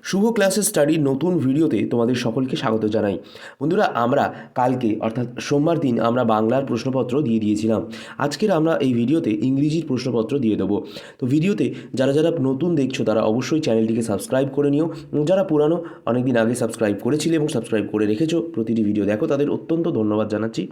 শুভ classes স্টাডির নতুন ভিডিওতে তোমাদের সকলকে স্বাগত জানাই। বন্ধুরা, আমরা কালকে অর্থাৎ সোমবার দিন আমরা বাংলার প্রশ্নপত্র দিয়ে দিয়েছিলাম। আজকের আমরা এই ভিডিওতে ইংরেজির প্রশ্নপত্র দিয়ে দেবো। তো ভিডিওতে যারা যারা নতুন দেখছো তারা অবশ্যই চ্যানেলটিকে সাবস্ক্রাইব করে নিও। যারা পুরানো অনেকদিন আগে সাবস্ক্রাইব করেছিলে এবং সাবস্ক্রাইব করে রেখেছো, প্রতিটি ভিডিও দেখো, তাদের অত্যন্ত ধন্যবাদ জানাচ্ছি।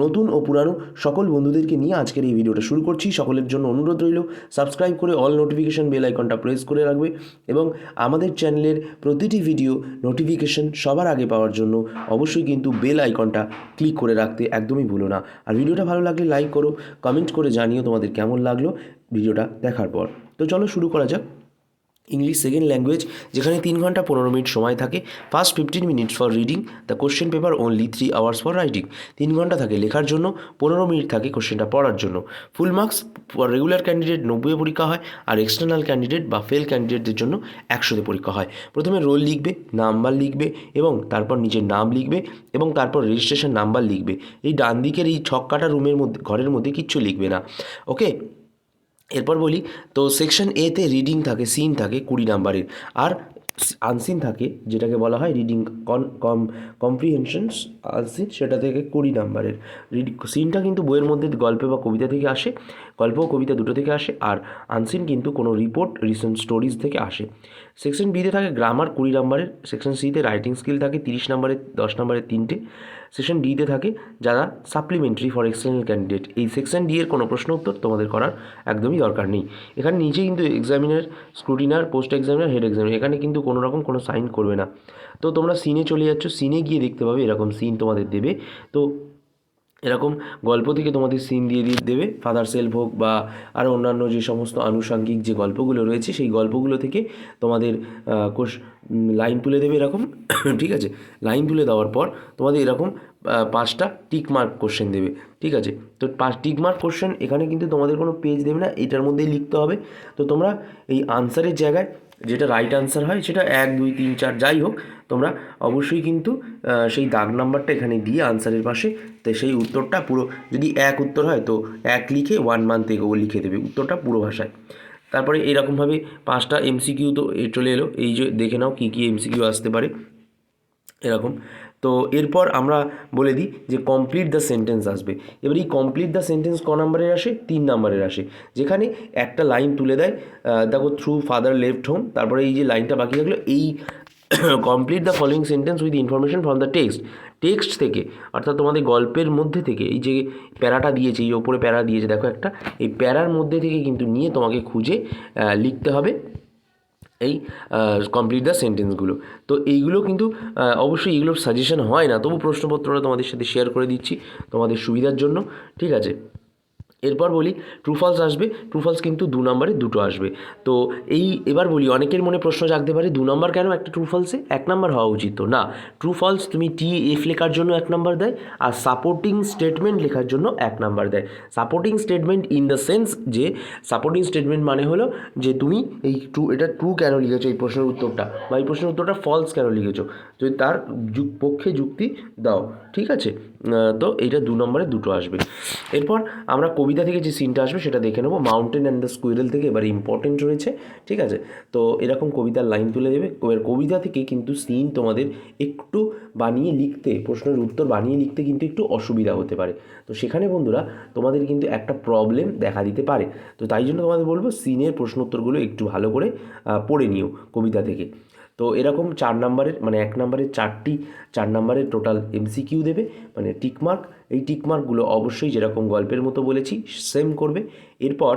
নতুন ও পুরানো সকল বন্ধুদেরকে নিয়ে আজকের এই ভিডিওটা শুরু করছি। সকলের জন্য অনুরোধ রইল, সাবস্ক্রাইব করে অল নোটিফিকেশন বেল আইকনটা প্রেস করে রাখবে এবং আমাদের চ্যানেলের প্রতিটি ভিডিও নোটিফিকেশন সবার আগে পাওয়ার জন্য অবশ্যই কিন্তু বেল আইকনটা ক্লিক করে রাখতে একদমই ভুলো না। আর ভিডিওটা ভালো লাগলে লাইক করো, কমেন্ট করে জানিও তোমাদের কেমন লাগলো ভিডিওটা দেখার পর। তো চলো শুরু করা যাক। ইংলিশ সেকেন্ড ল্যাঙ্গুয়েজ, যেখানে 3 ঘন্টা 15 মিনিট সময় থাকে। First 15 minutes for reading the question paper, only 3 hours for writing. 3 ঘন্টা থাকে লেখার জন্য, 15 মিনিট থাকে কোশ্চেনটা পড়ার জন্য। Full marks for regular candidate 90-এ পরীক্ষা হয়, আর এক্সটার্নাল ক্যান্ডিডেট বা ফেল ক্যান্ডিডেটদের জন্য 100-তে পরীক্ষা হয়। প্রথমে রোল লিখবে, নাম্বার লিখবে এবং তারপর নিজের নাম লিখবে এবং তারপর রেজিস্ট্রেশন নাম্বার লিখবে। এই ডান দিকের এই ছক কাটা রুমের মধ্যে, ঘরের মধ্যে কিচ্ছু লিখবে না। ওকে, এরপর বলি। তো সেকশন এতে রিডিং থাকে, সিন থাকে 20 নাম্বারের, আর আনসিন থাকে যেটাকে বলা হয় রিডিং কম্প্রিহেনশনস আনসিন, সেটা থেকে 20 নাম্বারের। সিনটা কিন্তু বইয়ের মধ্যে গল্পে বা কবিতা থেকে আসে, গল্প ও কবিতা দুটো থেকে আসে, আর আনসিন কিন্তু কোনো রিপোর্ট রিসেন্ট স্টোরিজ থেকে আসে। সেকশন বিতে থাকে গ্রামার 20 নাম্বারের, সেকশন সিতে রাইটিং স্কিল থাকে 30 নাম্বারের, 10 নাম্বারের 3টে। সেকশন ডিতে থাকে যারা সাপ্লিমেন্টারি ফর এক্সটার্নাল ক্যান্ডিডেট। এই সেকশন ডি এর কোনো প্রশ্ন উত্তর তোমাদের করার একদমই দরকার নেই। এখানে নিচে কিন্তু examiner, scrutiniser, post examiner, head examiner, এখানে কিন্তু কোনো রকম কোনো সাইন করবে না। তো তোমরা সিনে চলে যাচ্ছ, সিনে গিয়ে দেখতে পাবে এরকম সিন তোমাদের দেবে। তো এরকম গল্প থেকে তোমাদের সিন দিয়ে দেবে, ফাদার সেলফ হোক বা আরও অন্যান্য যে সমস্ত আনুষঙ্গিক যে গল্পগুলো রয়েছে সেই গল্পগুলো থেকে তোমাদের লাইন তুলে দেবে এরকম। ঠিক আছে, লাইন তুলে দেওয়ার পর তোমাদের এরকম 5টা টিক মার্ক কোশ্চেন দেবে। ঠিক আছে, তো টিক মার্ক কোশ্চেন এখানে কিন্তু তোমাদের কোনো পেজ দেবে না, এটার মধ্যেই লিখতে হবে। তো তোমরা এই আনসারের জায়গায় যেটা রাইট আনসার হয় সেটা 1, 2, 3, 4 যাই হোক, তোমরা অবশ্যই কিন্তু সেই দাগ নাম্বারটা এখানে দিয়ে আনসারের পাশে, তো সেই উত্তরটা পুরো, যদি 1 উত্তর হয় তো 1 লিখে 1 মান্থ এগো লিখে দেবে উত্তরটা পুরো ভাষায়। তারপরে এইরকমভাবে 5টা এমসিকিউ তো চলে এলো। এই যে দেখে নাও কী কী এমসিকিউ আসতে পারে এরকম। তো এরপর আমরা বলে দিই যে কমপ্লিট দ্য সেন্টেন্স আসবে। এবার এই কমপ্লিট দ্য সেন্টেন্স ক নাম্বারের আসে? 3 নাম্বারের আসে, যেখানে একটা লাইন তুলে দেয়, দেখো থ্রু ফাদার লেফট হোম, তারপরে এই যে লাইনটা বাকি থাকলো, এই complete the following sentence with information from the text থেকে, অর্থাৎ তোমাদের গল্পের মধ্যে থেকে এই যে প্যারাটা দিয়েছে, এই ওপরে প্যারা দিয়েছে দেখো একটা, এই প্যারার মধ্যে থেকে কিন্তু নিয়ে তোমাকে খুঁজে লিখতে হবে এই কমপ্লিট দ্য সেন্টেন্সগুলো। তো এইগুলো কিন্তু অবশ্যই এগুলোর সাজেশন হয় না, তবু প্রশ্নপত্রটা তোমাদের সাথে শেয়ার করে দিচ্ছি তোমাদের সুবিধার জন্য। ঠিক আছে, এরপর বলি ট্রু ফলস আসবে। ট্রু ফলস কিন্তু 2 নম্বরে দুটো আসবে। তো এবার বলি, অনেকের মনে প্রশ্ন জাগতে পারে 2 নম্বর কেন একটা ট্রু ফলসে, 1 নম্বর হওয়া উচিত? তো না, ট্রু ফলস তুমি TF লেখার জন্য 1 নম্বর দেয়, আর সাপোর্টিং স্টেটমেন্ট লেখার জন্য 1 নম্বর দেয়। Supporting statement in the sense যে, সাপোর্টিং স্টেটমেন্ট মানে হলো যে তুমি এই এটা ট্রু কেন লিখেছো এই প্রশ্নের উত্তরটা, বা এই প্রশ্নের উত্তরটা ফলস কেন লিখেছো, যদি তার পক্ষে যুক্তি দাও। ঠিক আছে, তো এইটা 2 নম্বরে দুটো আসবে। এরপর আমরা কবিতা থেকে যে সিনটা আসবে সেটা দেখে নেবো। মাউন্টেন অ্যান্ড দ্য স্কুইরেল থেকে এবার ইম্পর্টেন্ট রয়েছে। ঠিক আছে, তো এরকম কবিতার লাইন তুলে দেবে। এবার কবিতা থেকে কিন্তু সিন তোমাদের একটু বানিয়ে লিখতে, প্রশ্নের উত্তর বানিয়ে লিখতে কিন্তু একটু অসুবিধা হতে পারে। তো সেখানে বন্ধুরা তোমাদের কিন্তু একটা প্রবলেম দেখা দিতে পারে। তো তাই জন্য তোমাদের বলবো সিনের প্রশ্ন উত্তরগুলো একটু ভালো করে পড়ে নিও কবিতা থেকে। তো এরকম 4 নাম্বারের, মানে 1 নাম্বারের 4 নাম্বারের টোটাল MCQ দেবে, মানে টিকমার্ক। এই টিকমার্কগুলো অবশ্যই যেরকম গল্পের মতো বলেছি সেম করবে। এরপর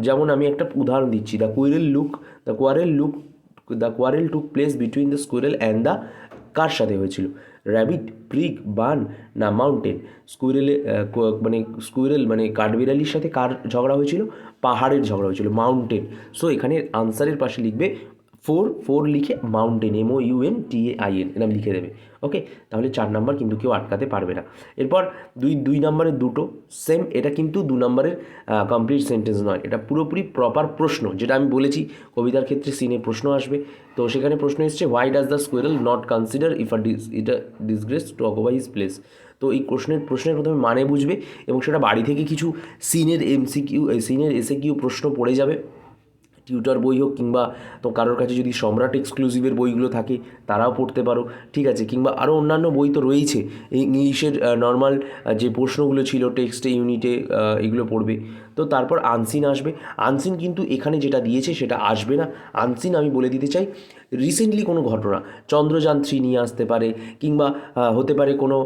যেমন আমি একটা উদাহরণ দিচ্ছি, the quarrel took place between the squirrel and the, কার সাথে হয়েছিল? র্যাবিট, প্রিগ, বার্ন না মাউন্টেন? স্কুইরেল মানে কাঠবিড়ালির সাথে কার ঝগড়া হয়েছিল? পাহাড়ের ঝগড়া হয়েছিল, মাউন্টেন। সো এখানে আনসারের পাশে লিখবে 4 লিখে মাউন্টেন, MOUNTAIN এরকম লিখে দেবে। ওকে, তাহলে 4 নাম্বার কিন্তু কেউ আটকাতে পারবে না। এরপর 2 নাম্বারের দুটো সেম, এটা কিন্তু 2 নাম্বারের কমপ্লিট সেন্টেন্স নয়, এটা পুরোপুরি প্রপার প্রশ্ন, যেটা আমি বলেছি কবিতার ক্ষেত্রে সিনে প্রশ্ন আসবে। তো সেখানে প্রশ্ন এসছে, why does the squirrel not consider if it disgrace to occupy his place? তো এই প্রশ্নের প্রথমে মানে বুঝবে, এবং সেটা বাড়ি থেকে কিছু সিনের MCQ, সিনের SAQ প্রশ্ন পড়ে যাবে। টিউটর বই হোক কিংবা তো কারোর কাছে যদি সম্রাট এক্সক্লুসিভের বইগুলো থাকে তারাও পড়তে পারো, ঠিক আছে, কিংবা আরও অন্যান্য বই তো রয়েছে। এই ইংলিশের নর্মাল যে প্রশ্নগুলো ছিল টেক্সটে ইউনিটে এগুলো পড়বে। তো তারপর আনসিন আসবে। আনসিন কিন্তু এখানে যেটা দিয়েছে সেটা আসবে না। আনসিন আমি বলে দিতে চাই রিসেন্টলি কোনো ঘটনা, চন্দ্রযান 3 নিয়ে আসতে পারে, কিংবা হতে পারে কোনো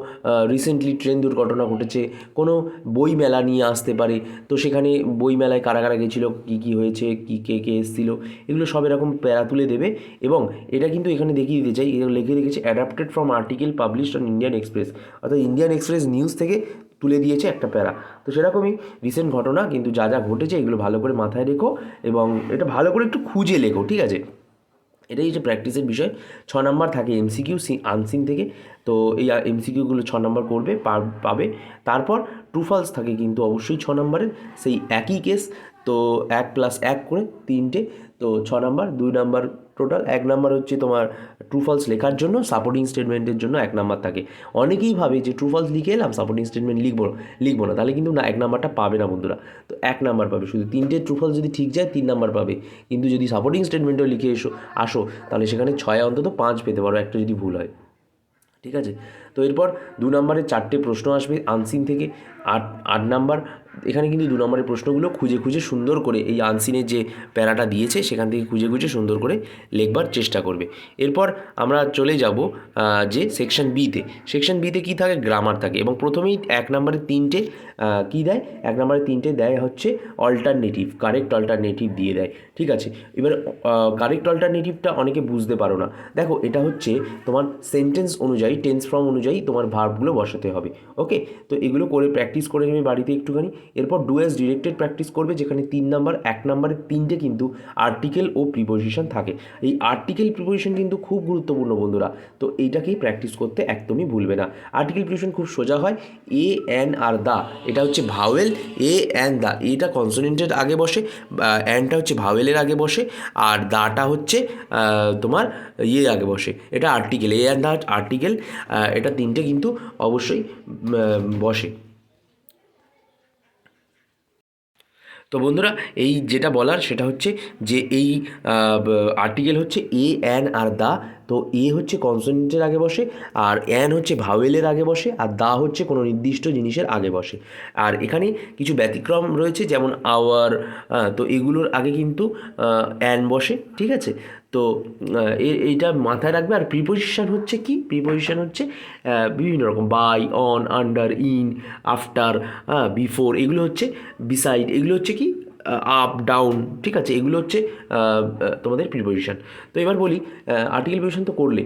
রিসেন্টলি ট্রেন দুর্ঘটনা ঘটেছে, কোনো বই মেলা নিয়ে আসতে পারে। তো সেখানে বই মেলায় কারা কারা গেছিলো, কী কী হয়েছে, কী কে কে এসেছিলো, এগুলো সব এরকম প্যারা তুলে দেবে। এবং এটা কিন্তু এখানে দেখিয়ে দিতে চাই, এটা লিখে রেখেছে adapted from article published on Indian Express, অর্থাৎ ইন্ডিয়ান এক্সপ্রেস নিউজ থেকে তুলে দিয়েছে একটা প্যারা। তো সেরকমই রিসেন্ট ঘটনা কিন্তু যা যা ঘটেছে এগুলো ভালো করে মাথায় রেখো এবং এটা ভালো করে একটু খুঁজে লেখো, ঠিক আছে। এটাই হচ্ছে প্র্যাকটিসের বিষয়। 6 নাম্বার থাকে এমসিকিউ আনসিন থেকে। তো এই এমসিকিউগুলো 6 নাম্বার করবে, পাবে। তারপর ট্রু ফলস থাকে কিন্তু অবশ্যই 6 নাম্বারের, সেই একই কেস। তো 1+1 করে 3টে, তো 6 নাম্বার, 2 নাম্বার টোটাল। 1 নাম্বার হচ্ছে তোমার ট্রু ফলস লেখার জন্য, সাপোর্টিং স্টেটমেন্টের জন্য 1 নাম্বার থাকে। অনেকেই ভাবে যে ট্রু ফলস লিখে এলাম, সাপোর্টিং স্টেটমেন্ট লিখবো না, তাহলে কিন্তু না, 1 নাম্বারটা পাবে না বন্ধুরা। তো 1 নাম্বার পাবে, শুধু 3টে ট্রু ফলস যদি ঠিক যায় 3 নাম্বার পাবে। কিন্তু যদি সাপোর্টিং স্টেটমেন্টও লিখে আসো তাহলে সেখানে 6 অন্তত 5 পেতে পারো, একটা যদি ভুল হয়, ঠিক আছে। তো এরপর 2 নাম্বারের 4টে প্রশ্ন আসবে আনসিন থেকে। 8 নাম্বার, এখানে কিন্তু 2 নাম্বারের প্রশ্নগুলো খুঁজে খুঁজে সুন্দর করে এই আনসিনের যে প্যারাটা দিয়েছে সেখান থেকে খুঁজে খুঁজে সুন্দর করে লিখবার চেষ্টা করবে। এরপর আমরা চলে যাব যে সেকশন বিতে। সেকশন বিতে কী থাকে, গ্রামার থাকে। এবং প্রথমেই 1 নাম্বারের 3টে কী দেয়, 1 নাম্বারের 3টে দেয় হচ্ছে অল্টারনেটিভ, কারেক্ট অল্টারনেটিভ দিয়ে দেয়, ঠিক আছে। এবার কারেক্ট অল্টারনেটিভটা অনেকে বুঝতে পারো না। দেখো, এটা হচ্ছে তোমার সেন্টেন্স অনুযায়ী, টেন্স ফর্ম অনুযায়ী তোমার ভার্বগুলো বসাতে হবে, ওকে। তো এগুলো করে প্র্যাকটিস করে নেবে বাড়িতে একটুখানি। এরপর ডু অ্যাজ ডিরেক্টেড প্র্যাকটিস করবে, যেখানে 3 নাম্বার, 1 নাম্বারের 3টে কিন্তু আর্টিকেল ও প্রিপোজিশন থাকে। এই আর্টিকেল প্রিপোজিশন কিন্তু খুব গুরুত্বপূর্ণ বন্ধুরা, তো এইটাকেই প্র্যাকটিস করতে একদমই ভুলবে না। আর্টিকেল প্রিপোজিশন খুব সোজা হয়, এ অ্যান আর দা, এটা হচ্ছে ভাওয়েল, এ অ্যান দা, এটা কনসোনেন্টের আগে বসে, অ্যানটা হচ্ছে ভাওয়েলের আগে বসে, আর দাটা হচ্ছে তোমার আগে বসে, এটা article, a and the article, এটা 3টে কিন্তু অবশ্যই বসে। তো বন্ধুরা, এই যেটা বলার সেটা হচ্ছে যে এই আর্টিকেল হচ্ছে এ অ্যান আর দা। তো এ হচ্ছে কনসোনেন্টের আগে বসে, আর অ্যান হচ্ছে ভাওয়েলের আগে বসে, আর দা হচ্ছে কোনো নির্দিষ্ট জিনিসের আগে বসে। আর এখানে কিছু ব্যতিক্রম রয়েছে, যেমন আওয়ার, তো এগুলোর আগে কিন্তু অ্যান বসে, ঠিক আছে। তো এইটা মাথায় রাখবে। আর প্রিপোজিশন হচ্ছে কি, প্রিপোজিশন হচ্ছে বিভিন্ন রকম, by, on, under, in, after, before, এগুলো হচ্ছে বিসাইড, এগুলো হচ্ছে কি আপ, ডাউন, ঠিক আছে, এগুলো হচ্ছে তোমাদের প্রিপোজিশন। তো এবার বলি, আর্টিকেল প্রিপোজিশন তো করলে,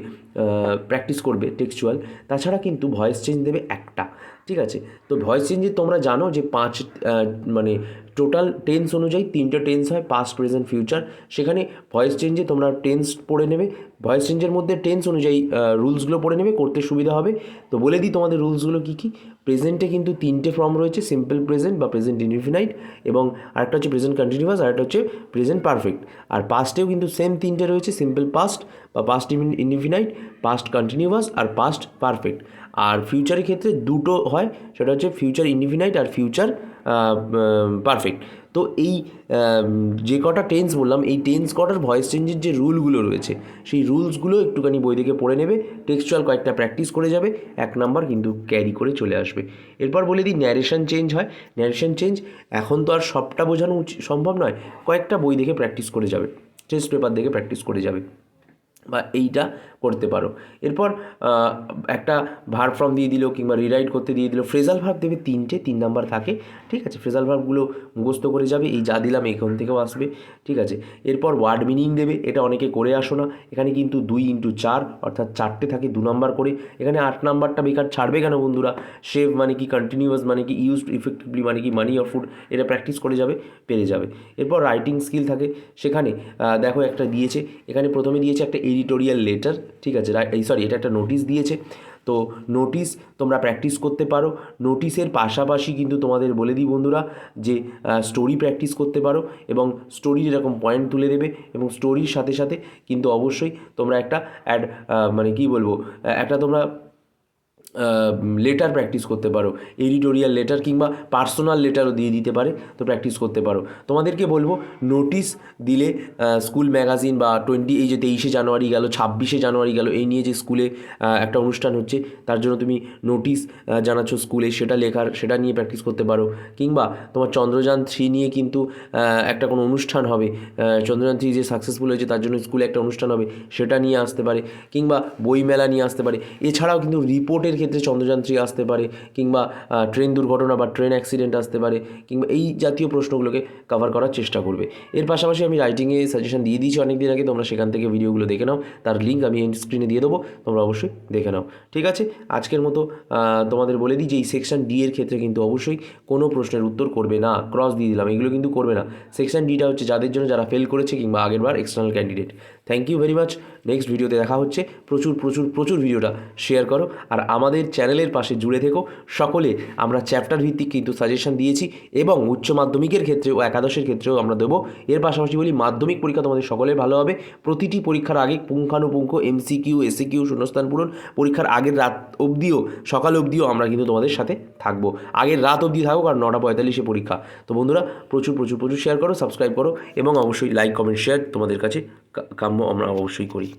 প্র্যাকটিস করবে টেক্সচুয়াল, তাছাড়া কিন্তু ভয়েস চেঞ্জ দেবে একটা, ঠিক আছে। তো ভয়েস চেঞ্জে তোমরা জানো যে 5 মানে টোটাল টেন্স অনুযায়ী 3টে টেন্স হয়, পাস্ট, প্রেজেন্ট, ফিউচার। সেখানে ভয়েস চেঞ্জে তোমরা টেন্স পড়ে নেবে, ভয়েস চেঞ্জের মধ্যে টেন্স অনুযায়ী রুলসগুলো পড়ে নেবে, করতে সুবিধা হবে। তো বলে দিই তোমাদের রুলসগুলো কী কী। প্রেজেন্টে কিন্তু 3টে ফর্ম রয়েছে, সিম্পল প্রেজেন্ট বা প্রেজেন্ট ইনডিফিনাইট, এবং আরেকটা হচ্ছে প্রেজেন্ট কন্টিনিউয়াস, আরেকটা হচ্ছে প্রেজেন্ট পারফেক্ট। আর পাস্টেও কিন্তু সেম 3টে রয়েছে, সিম্পল পাস্ট বা পাস্ট ইনডিফিনাইট, পাস্ট কন্টিনিউয়াস আর পাস্ট পারফেক্ট। আর ফিউচারের ক্ষেত্রে 2টো হয়, সেটা হচ্ছে ফিউচার ইনডিফিনাইট আর ফিউচার পারফেক্ট। তো এই যে কটা টেন্স বললাম, এই টেন্স কটার ভয়েস চেঞ্জের যে রুলগুলো রয়েছে, সেই রুলসগুলো একটুখানি বই থেকে পড়ে নেবে, টেক্সচুয়াল কয়েকটা প্র্যাকটিস করে যাবে, 1 নাম্বার কিন্তু ক্যারি করে চলে আসবে। এরপর বলে দিই, ন্যারেশন চেঞ্জ হয়। ন্যারেশন চেঞ্জ এখন তো আর সবটা বোঝানো সম্ভব নয়, কয়েকটা বই দেখে প্র্যাকটিস করে যাবে, টেস্ট পেপার দেখে প্র্যাকটিস করে যাবে, বা এইটা করতে পারো। এরপর একটা ভার্ব ফর্ম দিয়ে দিল, কিংবা রিরাইট করতে দিয়ে দিল। ফ্রেজাল ভার্ব দেবে 3টে, 3 নাম্বার থাকে, ঠিক আছে। ফ্রেজাল ভার্বগুলো মুখস্থ করে যাবে, এই যা দিলাম এখান থেকেও আসবে, ঠিক আছে। এরপর ওয়ার্ড মিনিং দেবে, এটা অনেকে করে আসো না। এখানে কিন্তু 2x4 অর্থাৎ 4টে থাকে, 2 নাম্বার করে। এখানে 8 নাম্বারটা বেকার ছাড়বে কেন বন্ধুরা, শেভ মানে কি, কন্টিনিউয়াস মানে কি, ইউজড ইফেক্টিভলি মানে কি, মানি অর ফুড, এটা প্র্যাকটিস করে যাবে, পেরে যাবে। এরপর রাইটিং স্কিল থাকে, সেখানে দেখো একটা দিয়েছে, এখানে প্রথমে দিয়েছে একটা এডিটোরিয়াল লেটার, ঠিক আছে, এটা একটা নোটিশ দিয়েছে। তো নোটিশ তোমরা প্র্যাকটিস করতে পারো। নোটিশের পাশাপাশি কিন্তু তোমাদের বলে দিই বন্ধুরা যে স্টোরি প্র্যাকটিস করতে পারো, এবং স্টোরির এরকম পয়েন্ট তুলে দেবে, এবং স্টোরির সাথে সাথে কিন্তু অবশ্যই তোমরা একটা মানে কি বলবো, একটা তোমরা লেটার প্র্যাকটিস করতে পারো, এডিটোরিয়াল লেটার কিংবা পার্সোনাল লেটারও দিয়ে দিতে পারে, তো প্র্যাকটিস করতে পারো। তোমাদেরকে বলবো নোটিশ দিলে স্কুল ম্যাগাজিন বা এই যে 23শে জানুয়ারি গেল, 26শে জানুয়ারি গেল, এই নিয়ে যে স্কুলে একটা অনুষ্ঠান হচ্ছে তার জন্য তুমি নোটিশ জানাচ্ছ স্কুলে, সেটা নিয়ে প্র্যাকটিস করতে পারো। কিংবা তোমার চন্দ্রযান-3 নিয়ে কিন্তু একটা কোনো অনুষ্ঠান হবে, চন্দ্রযান-3 যে সাকসেসফুল হয়েছে তার জন্য স্কুলে একটা অনুষ্ঠান হবে, সেটা নিয়ে আসতে পারে। কিংবা বইমেলা নিয়ে আসতে পারে। এছাড়াও কিন্তু রিপোর্টের ক্ষেত্রে চন্দ্রযান-3 আসতে পারে, কিংবা ট্রেন দুর্ঘটনা বা ট্রেন অ্যাক্সিডেন্ট আসতে পারে, কিংবা এই জাতীয় প্রশ্নগুলোকে কভার করার চেষ্টা করবে। এর পাশাপাশি আমি রাইটিংয়ে সাজেশন দিয়ে দিয়েছি অনেক দিন আগে, তোমরা সেখান থেকে ভিডিওগুলো দেখে নাও, তার লিঙ্ক আমি এন্ড স্ক্রিনে দিয়ে দেবো, তোমরা অবশ্যই দেখে নাও। ঠিক আছে, আজকের মতো তোমাদের বলে দিই যে এই সেকশন ডি এর ক্ষেত্রে কিন্তু অবশ্যই কোনো প্রশ্নের উত্তর করবে না, ক্রস দিয়ে দিলাম, এগুলো কিন্তু করবে না। সেকশন ডিটা হচ্ছে যাদের জন্য যারা ফেল করেছে কিংবা আগেরবার external candidate. Thank you very much. Next ভিডিওতে দেখা হচ্ছে। প্রচুর প্রচুর প্রচুর ভিডিওটা শেয়ার করো, আর আমাদের চ্যানেলের পাশে জুড়ে থেকো। সকলে আমরা চ্যাপ্টার ভিত্তিক কিন্তু সাজেশন দিয়েছি, এবং উচ্চ মাধ্যমিকের ক্ষেত্রে ও একাদশের ক্ষেত্রেও আমরা দেবো। এর পাশাপাশি বলি, মাধ্যমিক পরীক্ষা তোমাদের সকলের ভালো হবে। প্রতিটি পরীক্ষার আগে পুঙ্খানুপুঙ্খ MCQ, SAQ, শূন্যস্থান পূরণ, পরীক্ষার আগের রাত অবধিও, সকাল অবধিও আমরা কিন্তু তোমাদের সাথে থাকবো। আগের রাত অবধি থাকবো, কারণ 9:45-এ পরীক্ষা। তো বন্ধুরা, প্রচুর প্রচুর প্রচুর শেয়ার করো, সাবস্ক্রাইব করো, এবং অবশ্যই লাইক, কমেন্ট, শেয়ার তোমাদের কাছে কাম্য আমরা অবশ্যই করি।